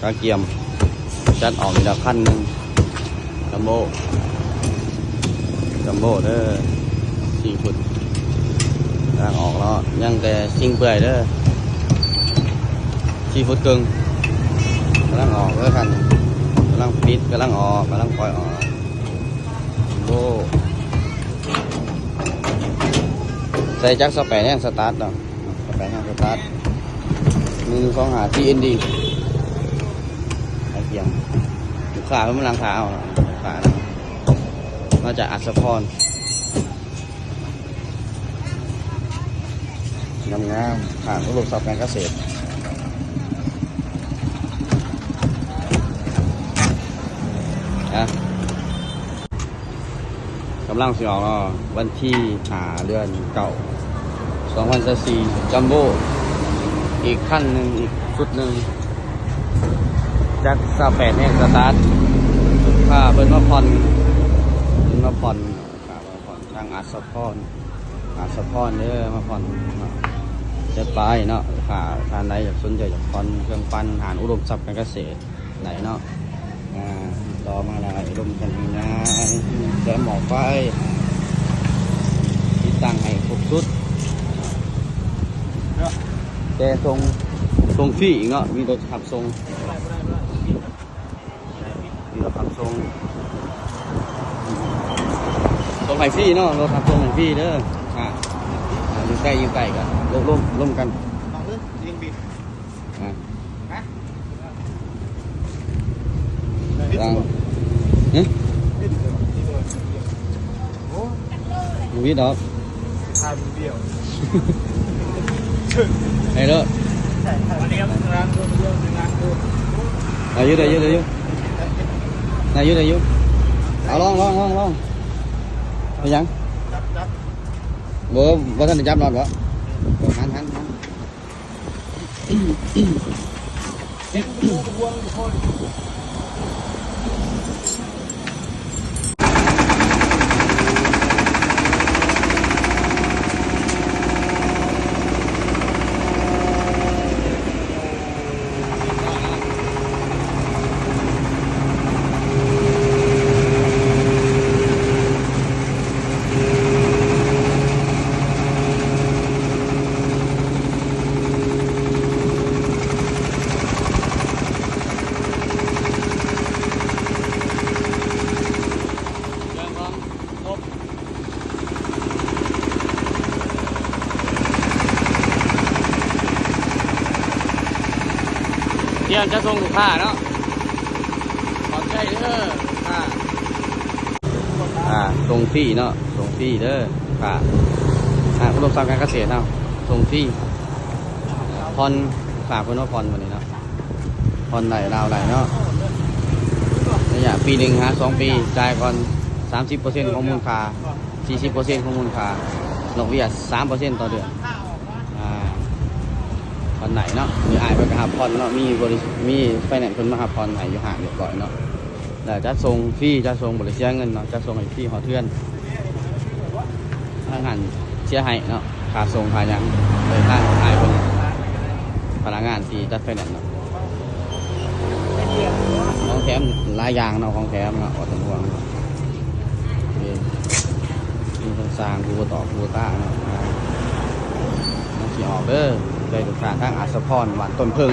าเกียมจัดออกอีกแล้วคันหนึ่งจัมโบ้เด้อ4 ฟุตร่างออกแล้วยังแต่ซิงเปื่อยเด้อ4 ฟุตครึ่งกำลังออกเด้อคันกำลังปิดกำลังออกกำลังปล่อยออกโบ้ใส่จักรสเปรย์แห้งสตาร์ทเนาะสเปรย์แห้งสตาร์ท1 2 5 TND เกียงลูกค้าเพิ่งล้างเท้าลูกค้ามาจากอัศพรงามผ่านระบบสับการเกษตรกำลังสิออกวันที่5 เดือนเก่า2024จัมโบ้อีกขั้นหนึ่งอีกชุดหนึ่งจักซาแปดแห้งสตาร์ทค่าเพิ่นมาผ่อนทางอัศพรเด้อมาผ่อนจะไปเนาะค่าทานใดอยากสนใจอยากผ่อนเครื่องปั้นหารอุดมทรัพย์การเกษตรไหนเนาะต่อมาอะไรอุดมกันงานแถมหมอกไฟติดตั้งให้ครบชุดแต่ทรงฟรีอีกเนาะมีรถขับทรงไผ่ฟรีเนาะรถขับทรงไผ่ฟรีเด้ออยู่ใกล้กันร่วมกันรังวิดดอกไอ้เด้ออายุได้ยุเอาลองไปยังบ่ท่านจะจับนอนบ่หันเดี๋ยวจะส่งลูกค้าเนาะขอบใจเด้อส่งฟรีเนาะส่งฟรีเด้ออุดมทรัพย์การเกษตรเนาะส่งฟรีผ่อนฝากเพื่อนว่าผ่อนวันนี้เนาะผ่อนไหลดาวไหลเนาะระยะปี 1 2 ปีจ่ายก่อน 30% ของมูลค่า 40% ของมูลค่าดอกเบี้ย 3% ต่อเดือนผ่อนไหนเนาะมีอายไปกับผ่อนเนาะมีไฟแนนซ์คนมาหาผ่อนไหนอยู่ห่างเรียบร้อยเนาะแต่จะส่งฟรีจะส่งบริเสียเงินเนาะจะส่งให้ฟรีหอเทือนถ้างานเสียให้เนาะค่าส่งค่ายังเลยทางอายเป็นพนักงานที่จัดไฟแนนซ์เนาะของแถมหลายอย่างเนาะของแถมเนาะอดห่วงมีคนสร้างผู้ต่อผู้ต้าเนาะมันสิออกเด้อได้ลูกค้าทางอัศพรหวานต้นพึ่ง